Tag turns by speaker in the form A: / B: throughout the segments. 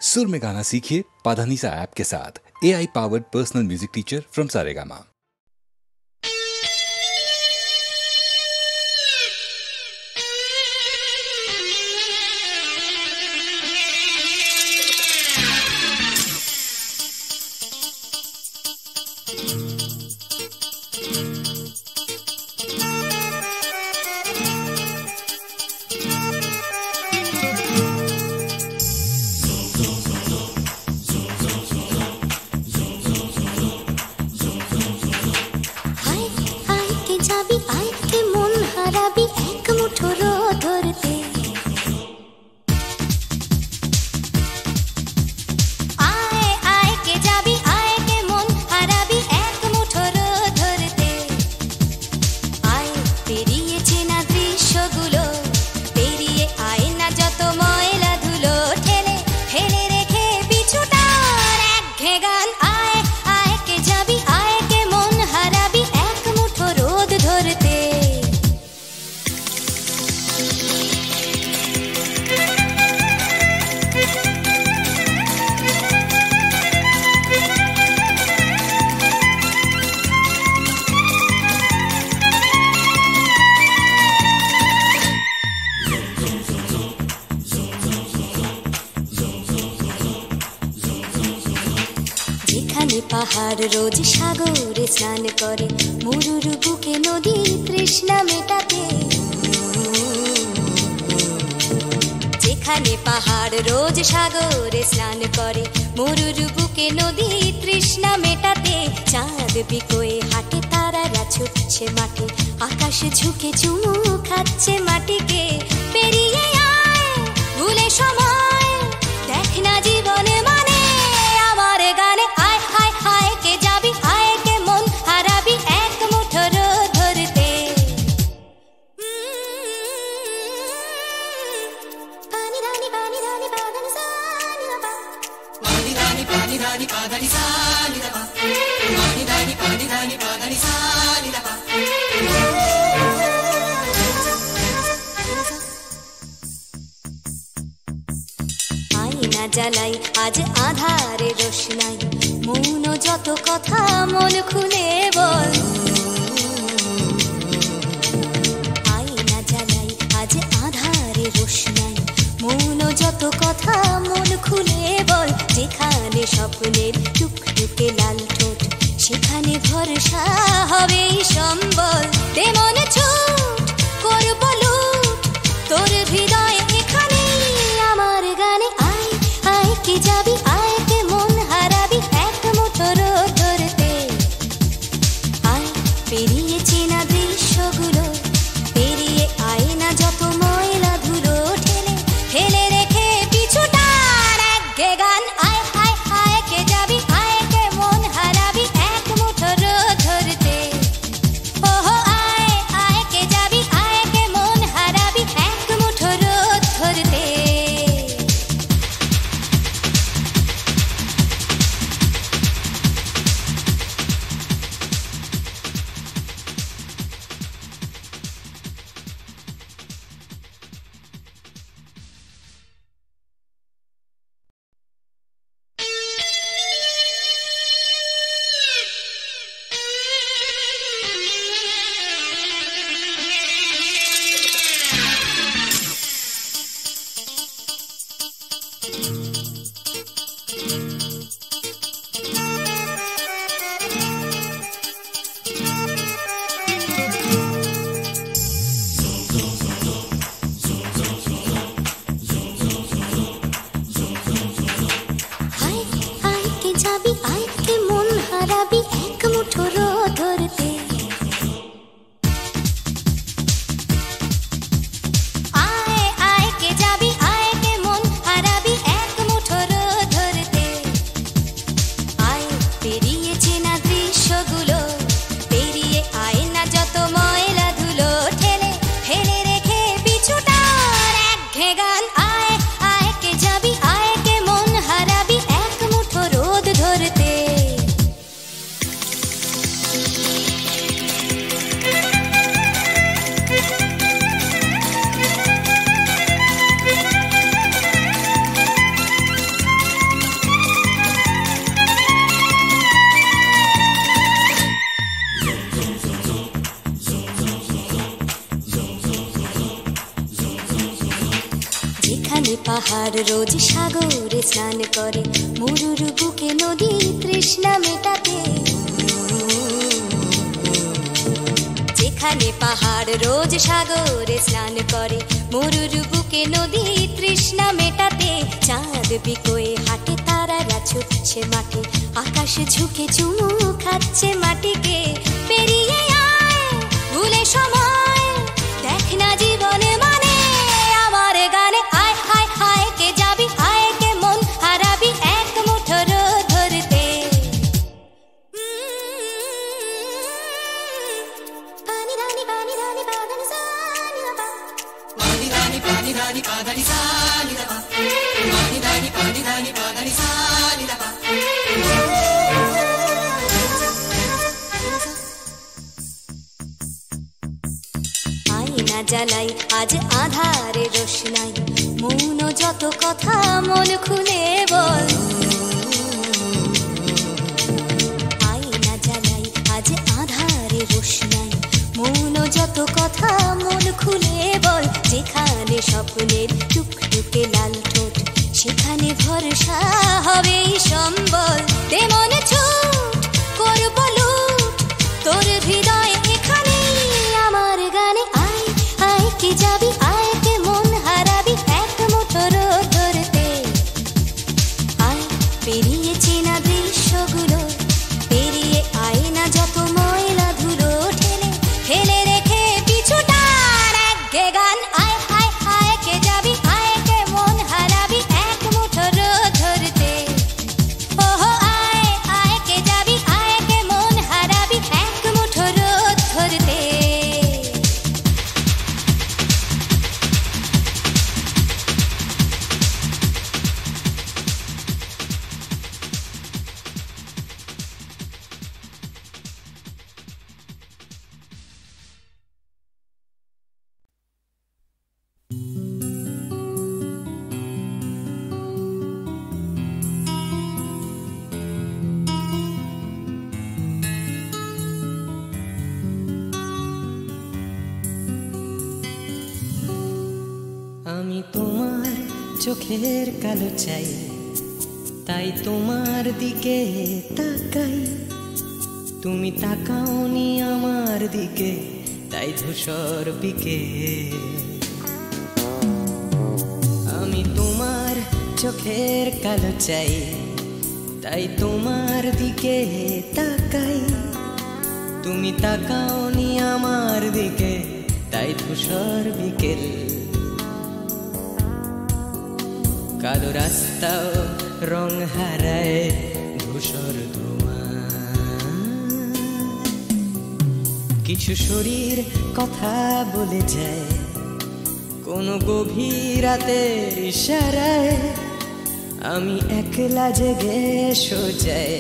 A: सुर में गाना सीखिए पाधानीसा ऐप के साथ। AI powered personal music teacher from Saregama.
B: পাহাড় রোজ সাগরে স্নান করে, মরুর বুকে নদী তৃষ্ণা মেটাতে। যেখানে পাহাড় রোজ সাগরে স্নান করে, মরুর বুকে নদী তৃষ্ণা মেটাতে। চাঁদ বিকোয়ে হাটে, তারারা ছুটছে মাঠে, আকাশ ঝুঁকে চুমু খাচ্ছে মাটিকে। পেরিয়ে আয় ভুলে সময়, দেখ না জীবনে মানে আমার গানে। আয় হায় হায় কে যাবি, আয় কে মন হারাবি এক মুঠো রোদ ধরতে। পানি রানি পানি রানি পাদানি সানি রাবা, পানি রানি পানি রানি পাদানি সানি রাবা, পানি রানি পানি রানি পাদানি সানি রাবা। আয়না জ্বালাই আজ আধারে রোশনাই, মৌন যত কথা মন খুলে বল। আয়না জ্বালাই আজ আধারে রোশনাই, মৌন যত কথা মন খুলে বল। যেখানে স্বপ্নের টুকটুকে লাল ঠোঁট, সেখানে ভরসা হবে সম্বল। তেমন ছুট করব লুট তোর হৃদয় এখানে আমার গানে। আয় আয় কে যাবি, আয় কে মন হারাবি এক মুঠো রোদ ধরতে। আয় পেরিয়ে চেনা দৃশ্যগুলো, পেরিয়ে আয় না যত ময়লা ধুলো, ঠেলে ঠেলে রেখে পিছুটার একঘে গান। আয় হায় হায় কে যাবি, আয় কে মন হারাবি এক মুঠো রোদ ধরতে। ওহো আয় আয় কে যাবি, আয় কে মন হারাবি এক মুঠো রোদ ধরতে। পাহাড় রোজ সাগরে স্নান করে, মরুর বুকে নদী তৃষ্ণা মেটাতে। যেখানে পাহাড় রোজ সাগরে স্নান করে, মরুর বুকে নদী তৃষ্ণা মেটাতে। চাঁদ বিকোয়ে হাটে, তারারা ছুটছে মাঠে, আকাশ ঝুঁকে চুমু খাচ্ছে মাটিকে। পেরিয়ে আয় ভুলে সময়, দেখ না জীবনে মানে আমার গানে। আয় আয় আয় কে যাবি, আয় কে মন হারাবি এক মুঠো রোদ ধরতে। পানি রানি পানি রানি পাদানি সানি রাবা, পানি রানি পাদানি সানি রাবা, পানি রানি পাদানি সানি রাবা। আয়না জ্বালাই আজ আধারে রোশনাই, মৌন যত কথা মন খুলে বল। আয়না জ্বালাই আজ আধারে রোশনাই, মৌন যত কথা মন খুলে বল। যেখানে স্বপ্নের টুকটুকে লাল ঠোঁট, সেখানে ভরসা হবে সম্বল। দে মনে ছুট করব লুট, তোর হৃদয় এখানে আমার গানে। আয় আয় কে যাবি, আয় কে মন হারাবি এক মুঠো রোদ ধরতে। আয় পেরিয়ে চেনা দৃশ্যগুলো, পেরিয়ে আয় না যত ময়লা ধুলো, ঠেলে ফেলে রেখে পিছুটার একঘে গান। আয় আয় আয় কে যাবি, আয় কে মন হারাবি এক মুঠো রোদ ধরতে। ওহো আয় আয় কে যাবি, আয় কে মন হারাবি এক মুঠো রোদ ধরতে।
C: আমি তোমার চোখের কালো চাই, তাই তোমার দিকে তাকাই। তুমি তাকাওনি আমার দিকে, তাই ধূসর বিকেল। আমি তোমার চোখের কালো চাই, তাই তোমার দিকে তাকাই। তুমি তাকাওনি আমার দিকে, তাই ধূসর বিকেল। কালো রাস্তাও রং হারায় ধূসর ধোঁয়া। কিছু শরীর কথা বলে যায় কোনো গভীর রাতের ইশারায়। আমি একলা জেগে সোজায়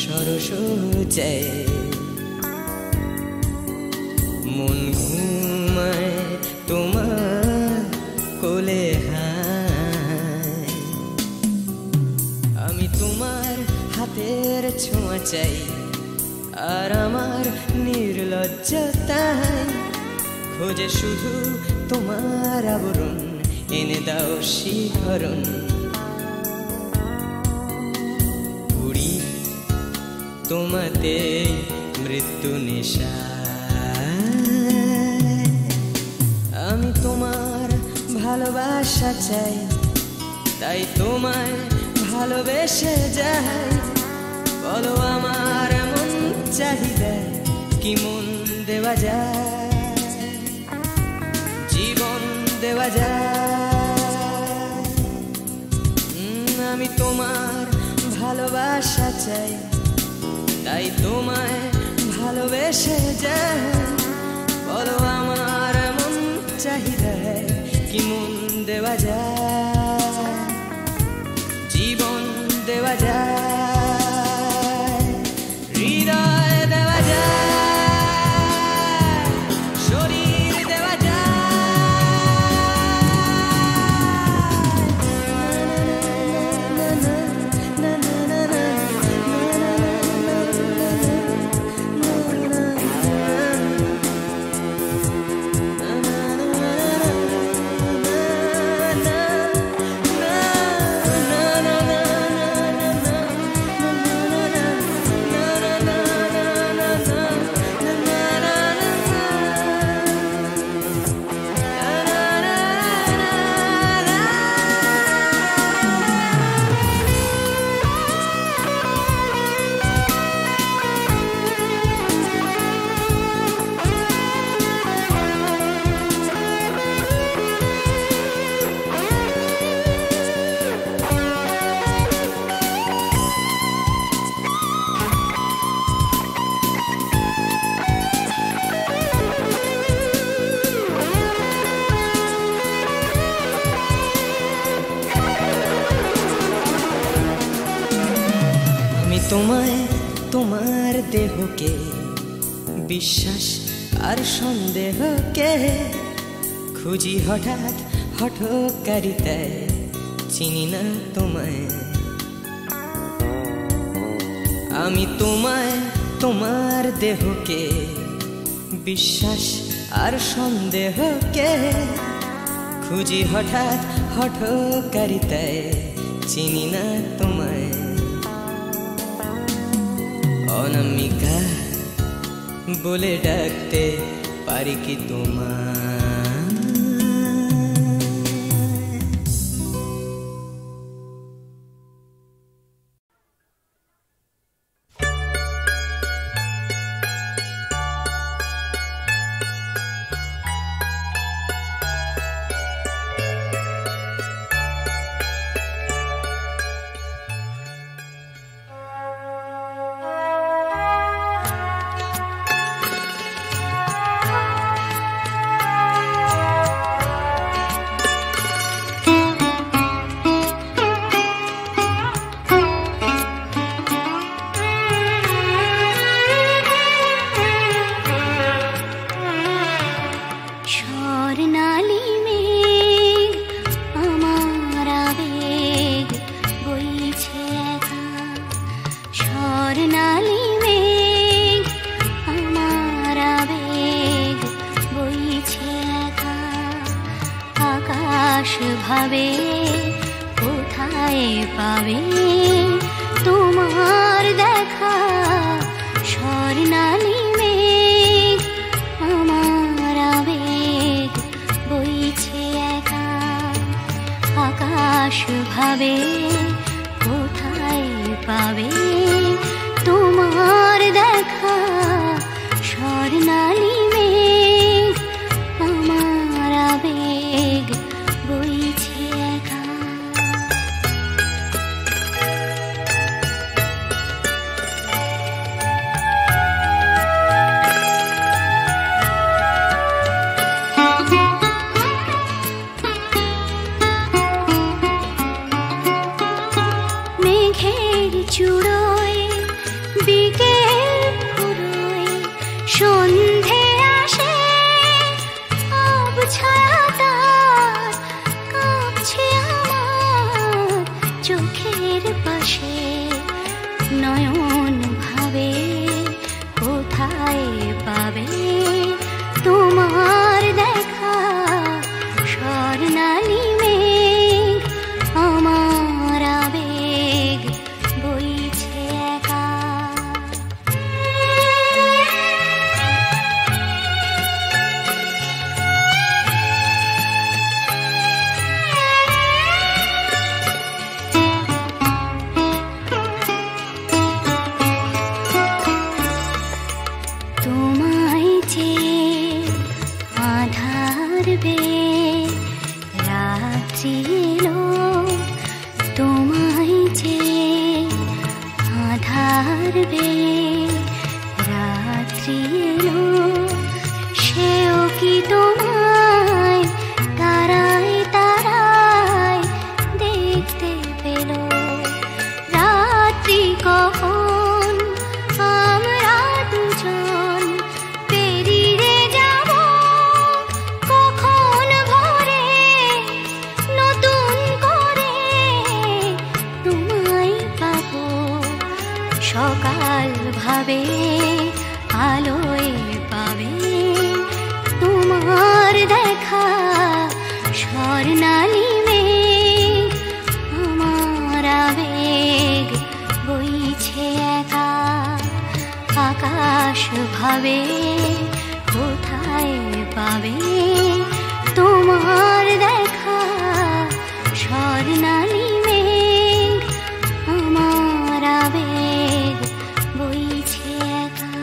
C: সরসোজায়, মন ঘুমায় তোমার কোলে। আমি তোমার হাতের ছোঁয়া চাই, আর আমার নির্লজ্জতায় খোঁজে শুধু তোমার আবরণ। এনে দাও শিহরণ, পুরি তোমাতে মৃত্যু নেশা। আমি তোমার ভালোবাসা চাই, তাই তোমায় ভালোবেসে যাই। বলো আমার মন চাহিদা কি মন দেওয়া যায়, জীবন দেওয়া যায়। আমি তোমার ভালোবাসা চাই, তাই তোমায় ভালোবেসে যাই। বলো আমার মন চাহিদা কি মন দেওয়া যায়, জীবন দেওয়া যায়, হৃদয় দেওয়া যায়, শরীর দেওয়া যায়। তোমায় তোমার দেহকে বিশ্বাস আর সন্দেহকে খুঁজি হঠাৎ হঠকারিতায় চিনি না তোমায় আমি তোমায় তোমার দেহকে বিশ্বাস আর সন্দেহকে খুঁজি হঠাৎ হঠকারিতায় চিনি না তোমায় অনামিকা বলে ডাকতে পারি কি তোমায়
B: ভাবে কোথায় পাবে তোমার দেখা স্বর্ণালী মেঘ আমার আবেগ বইছে একা আকাশ ভাবে কোথায় পাবে তোমার দেখা স্বর্ণালী মেঘ আমার আবেগ বইছে একা মেঘের চূড়োয় বিকেল ফুরোয় সন্ধে আসে ছায়াটার কাঁপছে আমার চোখের পাশে নয়ন ভাবে কোথায় পাবে তোমার দেখা স্বর্ণালী মেঘ আমার আবেগ বইছে একা তোমায় যে আধার বে রাত্রি এলো তোমায় যে আধার বে রাত্রি এলো সেও কি তোমায় তারায় তারায় দেখতে পেল রাত্রি কখন আমরা দুজন পেরিয়ে যাব কখন ভোরে নতুন করে তোমায় পাবো সকাল ভাবে আলোয় পাবে তোমার দেখা স্বর্ণালী মেঘ আমার আবেগ বইছে একা আকাশ ভাবে কোথায় পাবে তোমার দেখা স্বর্ণালী মেঘ আমার আবেগ বইছে একা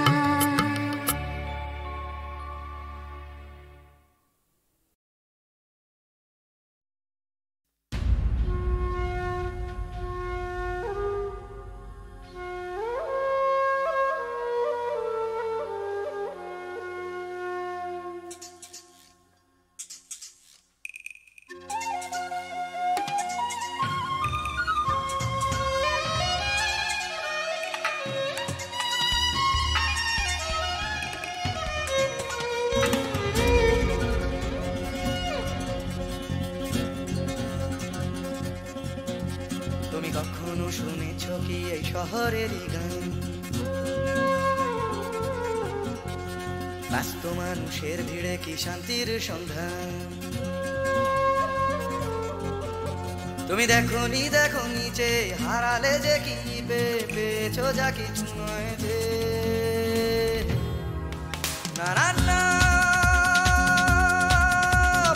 D: কখনো শুনেছ কি এই শহরেরই গান? ব্যস্ত মানুষের ভিড়ে কি শান্তির সন্ধান? তুমি দেখোনি যে হারালে যে কি পেয়েছো যা কিছু নয় যে। না না না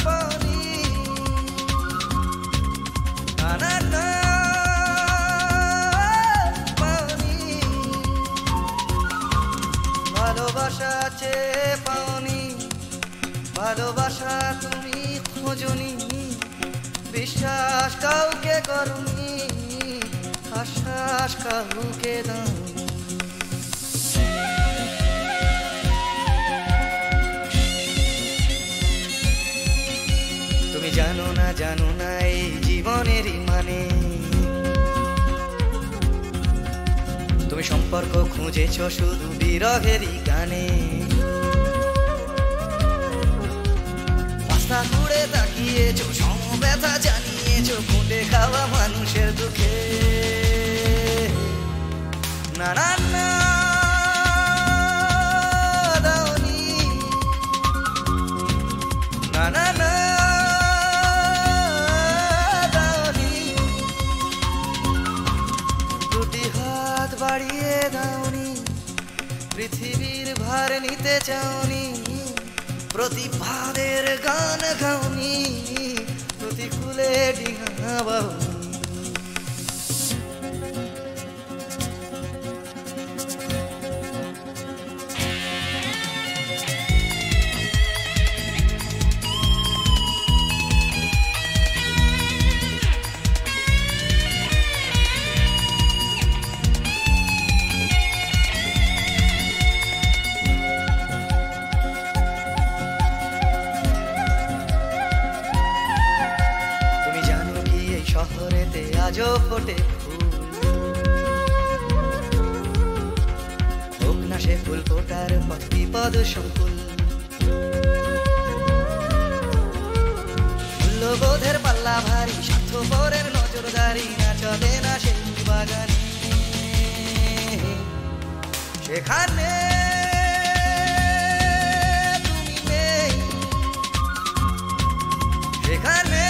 D: পাওনি, না না না পাওনি, ভালোবাসা চেয়ে পাওনি, ভালোবাসা তুমি খোঁজনি, বিশ্বাস কাউকে করনি, আশ্বাস কাউকে দাওনি। তুমি জানো না এই জীবনেরই মানে। তুমি সম্পর্ক খুঁজেছ শুধু বিরহেরই গানে। রাস্তা ঘুরে তাকিয়েছো, সমব্যথা জানিয়েছো, খুঁটে খাওয়া মানুষের দুঃখে। না না না দাওনি, না না না দাওনি, দুটি হাত বাড়িয়ে দাওনি, পৃথিবীর ভার নিতে চাওনি, প্রতিবাদের গান গাওনি, প্রতিকূলে ডিঙা বাউনি। শহরেতে আজও ফোটে ফুল, হোক না সে ফুল ফোটার পথ বিপদ সংকুল। মূল্যবোধের পাল্লা ভারী, স্বার্থপরের নজরদারি, না চলে না সেই বাগানে। সেখানে তুমি নেই, সেখানে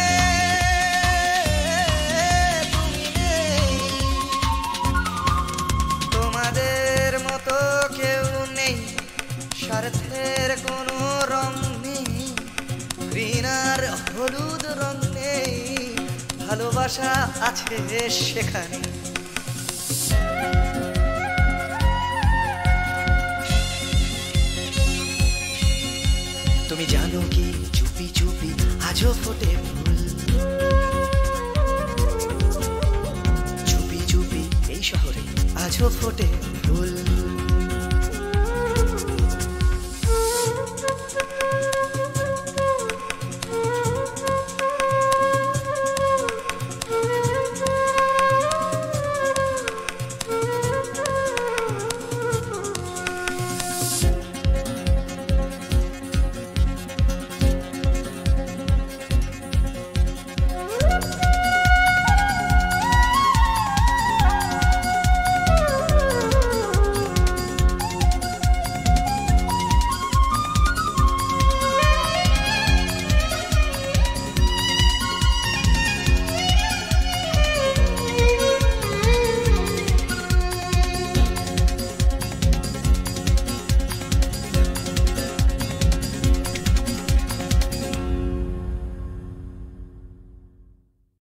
D: স্বার্থের কোনো রং নেই, ঘৃণার হলুদ রং নেই, ভালোবাসা আছে সেখানে। তুমি জানো কি চুপি চুপি আজও ফোটে ফুল, চুপি চুপি এই শহরে আজও ফোটে ফুল।